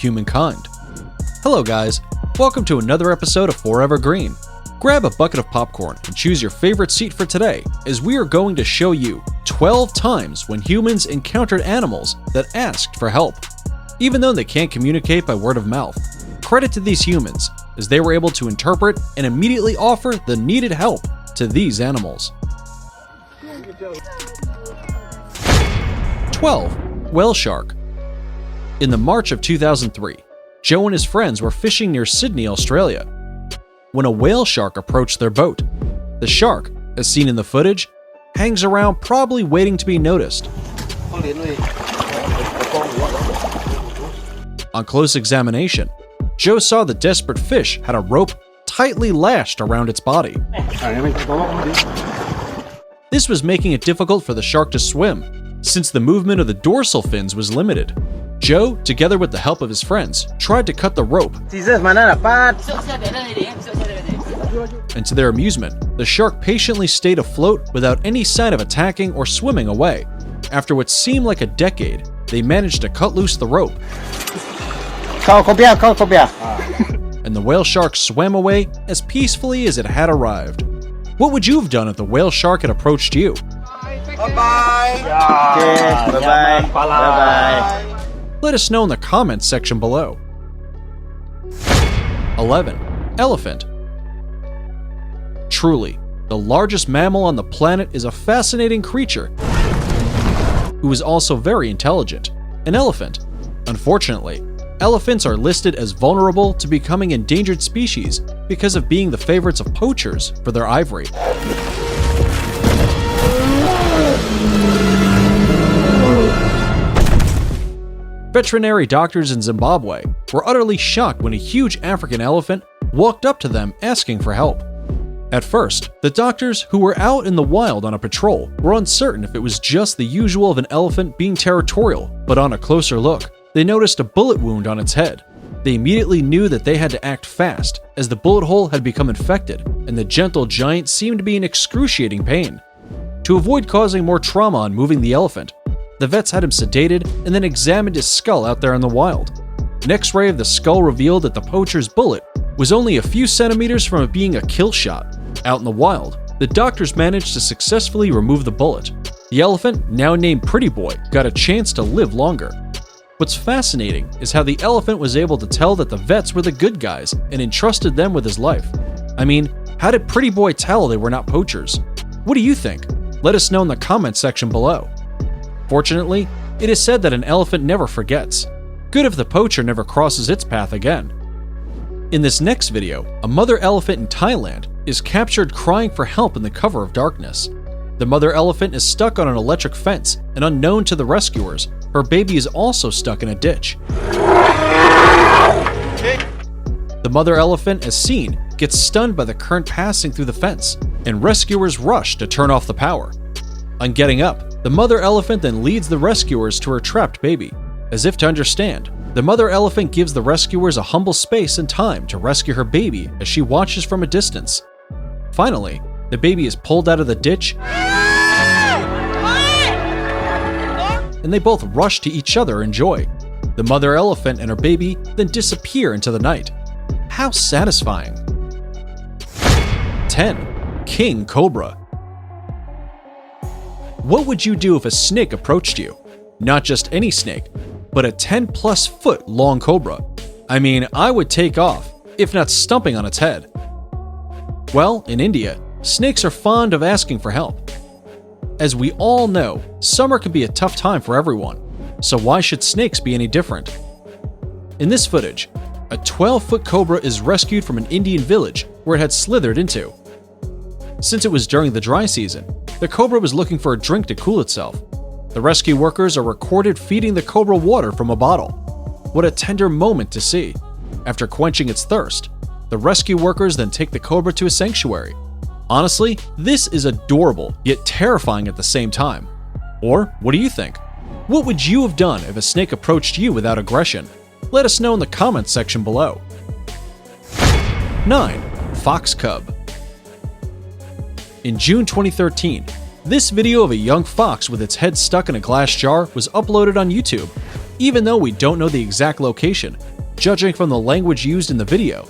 humankind. Hello guys, welcome to another episode of Forever Green. Grab a bucket of popcorn and choose your favorite seat for today, as we are going to show you 12 times when humans encountered animals that asked for help. Even though they can't communicate by word of mouth, credit to these humans, as they were able to interpret and immediately offer the needed help to these animals. 12. Whale shark. In the March of 2003, Joe and his friends were fishing near Sydney, Australia, when a whale shark approached their boat. The shark, as seen in the footage, hangs around probably waiting to be noticed. On close examination, Joe saw the desperate fish had a rope tightly lashed around its body. This was making it difficult for the shark to swim, since the movement of the dorsal fins was limited. Joe, together with the help of his friends, tried to cut the rope. And to their amusement, the shark patiently stayed afloat without any sign of attacking or swimming away. After what seemed like a decade, they managed to cut loose the rope. And the whale shark swam away as peacefully as it had arrived. What would you have done if the whale shark had approached you? Bye-bye. Bye-bye. Let us know in the comments section below. 11. Elephant. Truly, the largest mammal on the planet is a fascinating creature who is also very intelligent. An elephant. Unfortunately, elephants are listed as vulnerable to becoming endangered species because of being the favorites of poachers for their ivory. Veterinary doctors in Zimbabwe were utterly shocked when a huge African elephant walked up to them asking for help. At first, the doctors, who were out in the wild on a patrol, were uncertain if it was just the usual of an elephant being territorial, but on a closer look, they noticed a bullet wound on its head. They immediately knew that they had to act fast, as the bullet hole had become infected, and the gentle giant seemed to be in excruciating pain. To avoid causing more trauma on moving the elephant, the vets had him sedated and then examined his skull out there in the wild. An X-ray of the skull revealed that the poacher's bullet was only a few centimeters from it being a kill shot. Out in the wild, the doctors managed to successfully remove the bullet. The elephant, now named Pretty Boy, got a chance to live longer. What's fascinating is how the elephant was able to tell that the vets were the good guys and entrusted them with his life. I mean, how did Pretty Boy tell they were not poachers? What do you think? Let us know in the comments section below. Fortunately, it is said that an elephant never forgets. Good if the poacher never crosses its path again. In this next video, a mother elephant in Thailand is captured crying for help in the cover of darkness. The mother elephant is stuck on an electric fence, and unknown to the rescuers, her baby is also stuck in a ditch. The mother elephant, as seen, gets stunned by the current passing through the fence, and rescuers rush to turn off the power. On getting up, the mother elephant then leads the rescuers to her trapped baby. As if to understand, the mother elephant gives the rescuers a humble space and time to rescue her baby as she watches from a distance. Finally, the baby is pulled out of the ditch, and they both rush to each other in joy. The mother elephant and her baby then disappear into the night. How satisfying! 10. King Cobra. What would you do if a snake approached you? Not just any snake, but a 10+ foot long cobra. I mean, I would take off, if not stumping on its head. Well, in India, snakes are fond of asking for help. As we all know, summer can be a tough time for everyone, so why should snakes be any different? In this footage, a 12-foot cobra is rescued from an Indian village where it had slithered into. Since it was during the dry season, the cobra was looking for a drink to cool itself. The rescue workers are recorded feeding the cobra water from a bottle. What a tender moment to see. After quenching its thirst, the rescue workers then take the cobra to a sanctuary. Honestly, this is adorable, yet terrifying at the same time. Or, what do you think? What would you have done if a snake approached you without aggression? Let us know in the comments section below. 9. Fox cub. In June 2013, this video of a young fox with its head stuck in a glass jar was uploaded on YouTube. even though we don't know the exact location, judging from the language used in the video.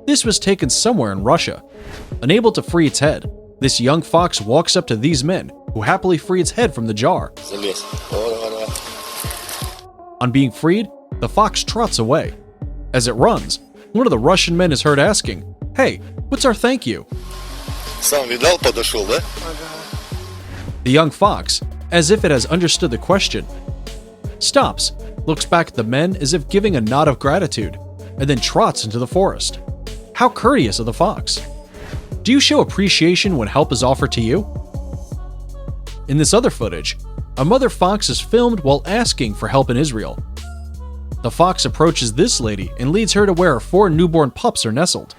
This was taken somewhere in Russia. Unable to free its head, this young fox walks up to these men, who happily free its head from the jar. On being freed, the fox trots away. As it runs, one of the Russian men is heard asking, "Hey, what's our thank you?" The young fox, as if it has understood the question, stops, looks back at the men as if giving a nod of gratitude, and then trots into the forest. How courteous of the fox! Do you show appreciation when help is offered to you? In this other footage, a mother fox is filmed while asking for help in Israel. The fox approaches this lady and leads her to where her 4 newborn pups are nestled.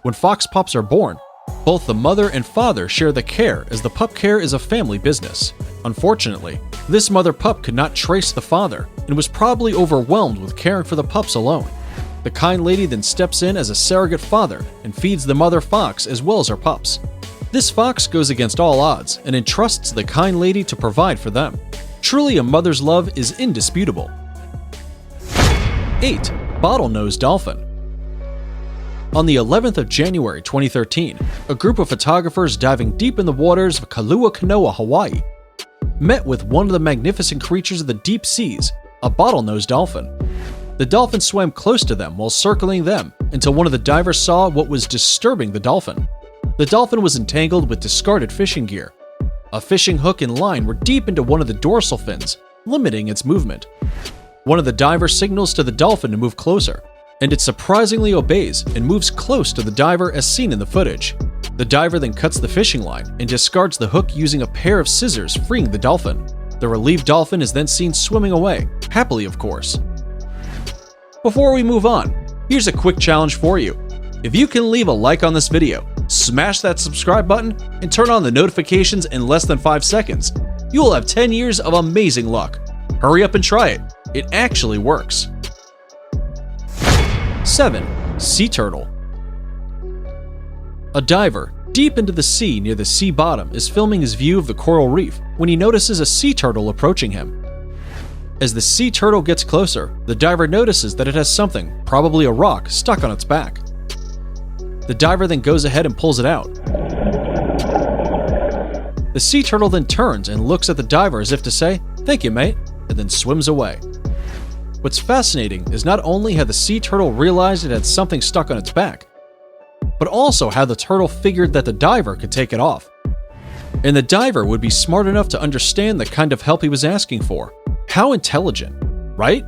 When fox pups are born, both the mother and father share the care, as the pup care is a family business. Unfortunately, this mother pup could not trace the father and was probably overwhelmed with caring for the pups alone. The kind lady then steps in as a surrogate father and feeds the mother fox as well as her pups. This fox goes against all odds and entrusts the kind lady to provide for them. Truly, a mother's love is indisputable. 8. Bottlenose dolphin. On the 11th of January 2013, a group of photographers diving deep in the waters of Kailua Kanoa, Hawaii, met with one of the magnificent creatures of the deep seas, a bottlenose dolphin. The dolphin swam close to them while circling them until one of the divers saw what was disturbing the dolphin. The dolphin was entangled with discarded fishing gear. A fishing hook and line were deep into one of the dorsal fins, limiting its movement. One of the divers signals to the dolphin to move closer, and it surprisingly obeys and moves close to the diver as seen in the footage. The diver then cuts the fishing line and discards the hook using a pair of scissors, freeing the dolphin. The relieved dolphin is then seen swimming away, happily of course. Before we move on, here's a quick challenge for you. If you can leave a like on this video, smash that subscribe button, and turn on the notifications in less than 5 seconds, you will have 10 years of amazing luck. Hurry up and try it. It actually works. 7. Sea turtle. A diver deep into the sea near the sea bottom is filming his view of the coral reef when he notices a sea turtle approaching him. As the sea turtle gets closer, the diver notices that it has something, probably a rock, stuck on its back. The diver then goes ahead and pulls it out. The sea turtle then turns and looks at the diver as if to say, "Thank you, mate," and then swims away. What's fascinating is not only how the sea turtle realized it had something stuck on its back, but also how the turtle figured that the diver could take it off. And the diver would be smart enough to understand the kind of help he was asking for. How intelligent, right?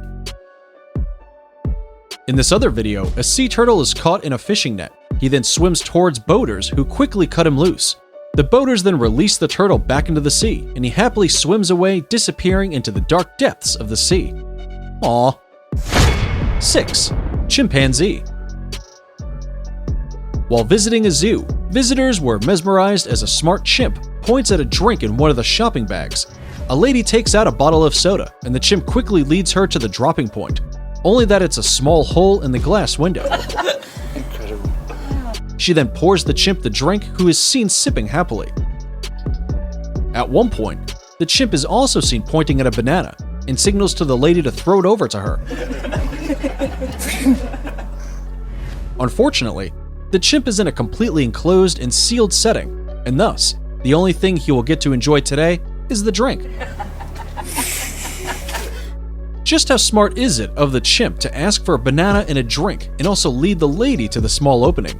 In this other video, a sea turtle is caught in a fishing net. He then swims towards boaters who quickly cut him loose. The boaters then release the turtle back into the sea, and he happily swims away, disappearing into the dark depths of the sea. Aww. 6. Chimpanzee. While visiting a zoo, visitors were mesmerized as a smart chimp points at a drink in one of the shopping bags. A lady takes out a bottle of soda, and the chimp quickly leads her to the dropping point, only that it's a small hole in the glass window. Incredible. She then pours the chimp the drink, who is seen sipping happily. At one point, the chimp is also seen pointing at a banana and signals to the lady to throw it over to her. Unfortunately, the chimp is in a completely enclosed and sealed setting, and thus, the only thing he will get to enjoy today is the drink. Just how smart is it of the chimp to ask for a banana and a drink and also lead the lady to the small opening?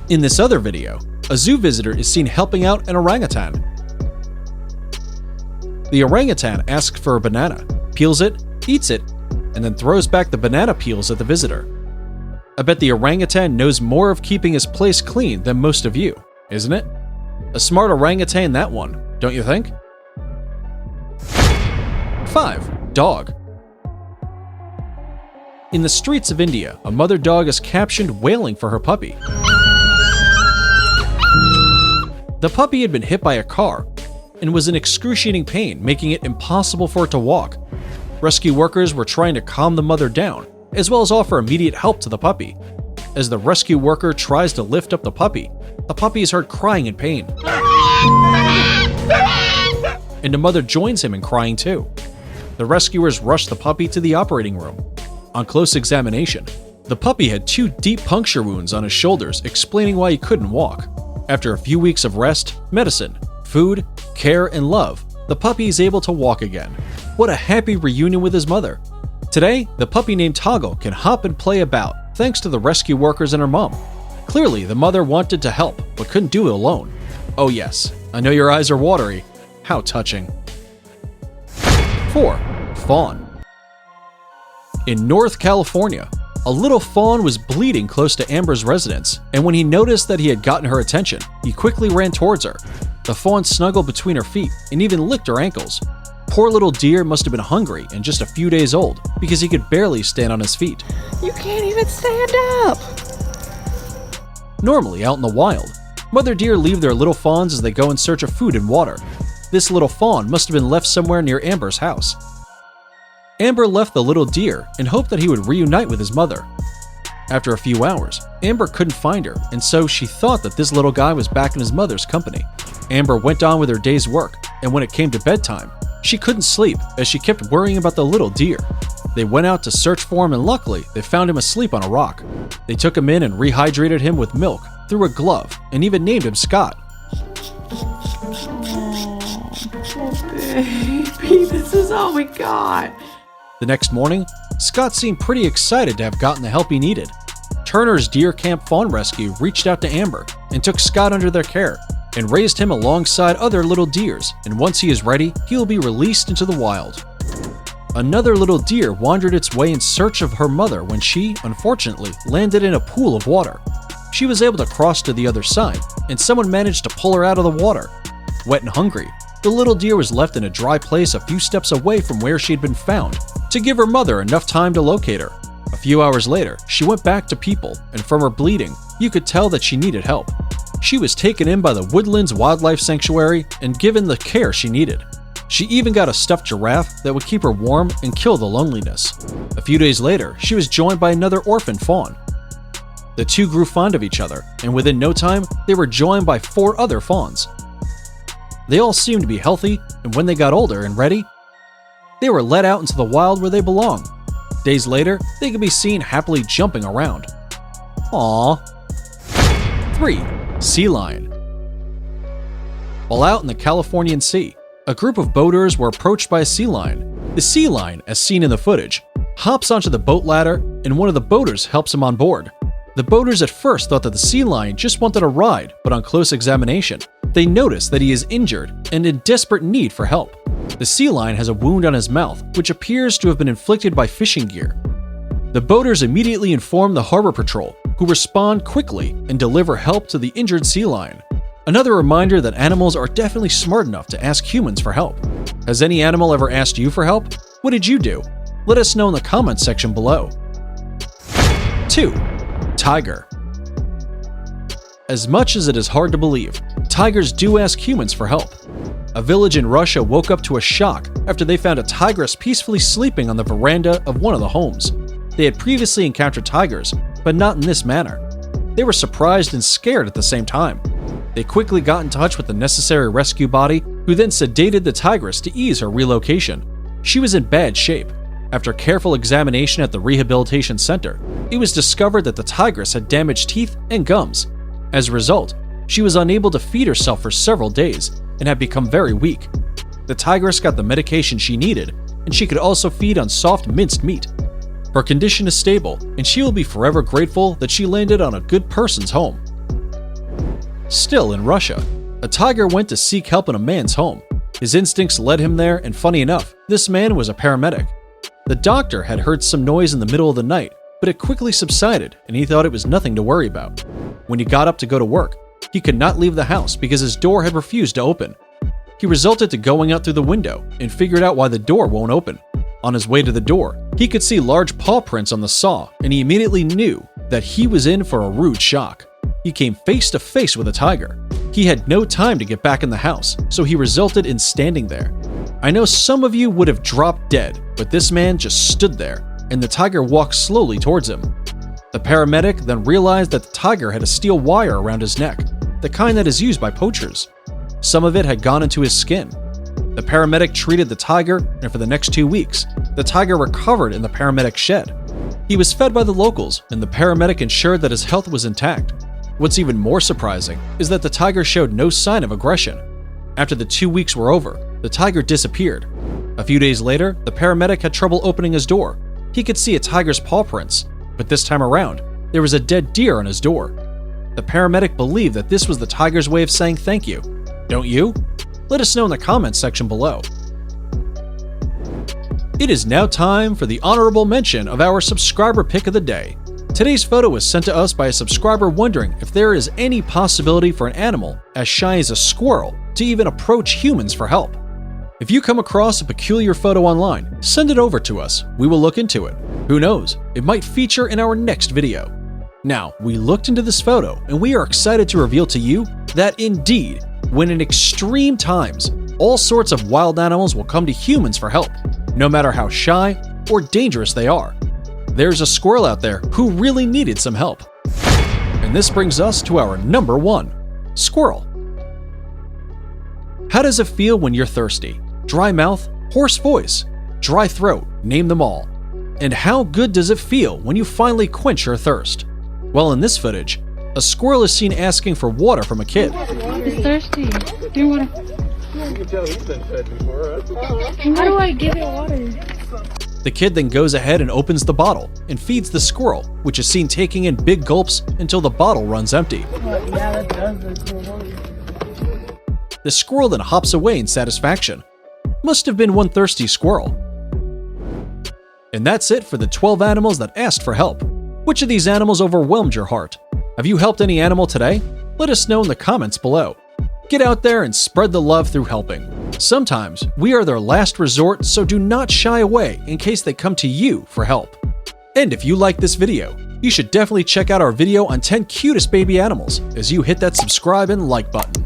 In this other video, a zoo visitor is seen helping out an orangutan. The orangutan asks for a banana, peels it, eats it, and then throws back the banana peels at the visitor. I bet the orangutan knows more of keeping his place clean than most of you, isn't it? A smart orangutan, that one, don't you think? 5. Dog. In the streets of India, a mother dog is captioned wailing for her puppy. The puppy had been hit by a car and was in excruciating pain, making it impossible for it to walk. Rescue workers were trying to calm the mother down, as well as offer immediate help to the puppy. As the rescue worker tries to lift up the puppy is heard crying in pain. And and the mother joins him in crying too. The rescuers rush the puppy to the operating room. On close examination, the puppy had 2 deep puncture wounds on his shoulders, explaining why he couldn't walk. After a few weeks of rest, medicine, food, care, and love, the puppy is able to walk again. What a happy reunion with his mother. Today, the puppy named Toggle can hop and play about thanks to the rescue workers and her mom. Clearly, the mother wanted to help, but couldn't do it alone. Oh yes, I know your eyes are watery. How touching. 4. Fawn. In North California, a little fawn was bleeding close to Amber's residence, and when he noticed that he had gotten her attention, he quickly ran towards her. The fawn snuggled between her feet and even licked her ankles. Poor little deer must have been hungry and just a few days old, because he could barely stand on his feet. You can't even stand up! Normally, out in the wild, mother deer leave their little fawns as they go in search of food and water. This little fawn must have been left somewhere near Amber's house. Amber left the little deer and hoped that he would reunite with his mother. After a few hours, Amber couldn't find her, and so she thought that this little guy was back in his mother's company. Amber went on with her day's work, and when it came to bedtime, she couldn't sleep as she kept worrying about the little deer. They went out to search for him, and luckily, they found him asleep on a rock. They took him in and rehydrated him with milk through a glove and even named him Scott. Oh, baby, this is all we got. The next morning, Scott seemed pretty excited to have gotten the help he needed. Turner's Deer Camp Fawn Rescue reached out to Amber and took Scott under their care and raised him alongside other little deers, and once he is ready, he will be released into the wild. Another little deer wandered its way in search of her mother when she, unfortunately, landed in a pool of water. She was able to cross to the other side, and someone managed to pull her out of the water. Wet and hungry, the little deer was left in a dry place a few steps away from where she had been found, to give her mother enough time to locate her. A few hours later, she went back to people, and from her bleeding, you could tell that she needed help. She was taken in by the Woodlands Wildlife Sanctuary and given the care she needed. She even got a stuffed giraffe that would keep her warm and kill the loneliness. A few days later, she was joined by another orphan fawn. The two grew fond of each other, and within no time, they were joined by 4 other fawns. They all seemed to be healthy, and when they got older and ready, they were let out into the wild where they belong. Days later, they could be seen happily jumping around. Aww. 3. Sea lion. While out in the Californian Sea, a group of boaters were approached by a sea lion. The sea lion, as seen in the footage, hops onto the boat ladder, and one of the boaters helps him on board. The boaters at first thought that the sea lion just wanted a ride, but on close examination, they notice that he is injured and in desperate need for help. The sea lion has a wound on his mouth, which appears to have been inflicted by fishing gear. The boaters immediately inform the harbor patrol, who respond quickly and deliver help to the injured sea lion. Another reminder that animals are definitely smart enough to ask humans for help. Has any animal ever asked you for help? What did you do? Let us know in the comments section below. 2. Tiger. As much as it is hard to believe, tigers do ask humans for help. A village in Russia woke up to a shock after they found a tigress peacefully sleeping on the veranda of one of the homes. They had previously encountered tigers, but not in this manner. They were surprised and scared at the same time. They quickly got in touch with the necessary rescue body, who then sedated the tigress to ease her relocation. She was in bad shape. After careful examination at the rehabilitation center, it was discovered that the tigress had damaged teeth and gums. As a result, she was unable to feed herself for several days and had become very weak. The tigress got the medication she needed, and she could also feed on soft minced meat. Her condition is stable, and she will be forever grateful that she landed on a good person's home. Still in Russia, a tiger went to seek help in a man's home. His instincts led him there, and funny enough, this man was a paramedic. The doctor had heard some noise in the middle of the night, but it quickly subsided, and he thought it was nothing to worry about. When he got up to go to work, he could not leave the house because his door had refused to open. He resorted to going out through the window and figured out why the door won't open. On his way to the door, he could see large paw prints on the saw, and he immediately knew that he was in for a rude shock. He came face to face with a tiger. He had no time to get back in the house, so he resulted in standing there. I know some of you would have dropped dead, but this man just stood there, and the tiger walked slowly towards him. The paramedic then realized that the tiger had a steel wire around his neck, the kind that is used by poachers. Some of it had gone into his skin. The paramedic treated the tiger, and for the next 2 weeks, the tiger recovered in the paramedic's shed. He was fed by the locals, and the paramedic ensured that his health was intact. What's even more surprising is that the tiger showed no sign of aggression. After the 2 weeks were over, the tiger disappeared. A few days later, the paramedic had trouble opening his door. He could see a tiger's paw prints, but this time around, there was a dead deer on his door. The paramedic believed that this was the tiger's way of saying thank you. Don't you? Let us know in the comments section below. It is now time for the honorable mention of our subscriber pick of the day. Today's photo was sent to us by a subscriber wondering if there is any possibility for an animal as shy as a squirrel to even approach humans for help. If you come across a peculiar photo online, send it over to us. We will look into it. Who knows, it might feature in our next video. Now, we looked into this photo and we are excited to reveal to you that indeed, when in extreme times, all sorts of wild animals will come to humans for help, no matter how shy or dangerous they are. There's a squirrel out there who really needed some help. And this brings us to our number 1, squirrel. How does it feel when you're thirsty? Dry mouth, hoarse voice, dry throat, name them all. And how good does it feel when you finally quench your thirst? Well, in this footage, a squirrel is seen asking for water from a kid. He's thirsty. Do you want to? You can tell he's been fed before. How do I give it water? The kid then goes ahead and opens the bottle and feeds the squirrel, which is seen taking in big gulps until the bottle runs empty. Yeah, that does look cool. The squirrel then hops away in satisfaction. Must have been one thirsty squirrel. And that's it for the 12 animals that asked for help. Which of these animals overwhelmed your heart? Have you helped any animal today? Let us know in the comments below. Get out there and spread the love through helping. Sometimes we are their last resort, so do not shy away in case they come to you for help. And if you like this video, you should definitely check out our video on 10 cutest baby animals as you hit that subscribe and like button.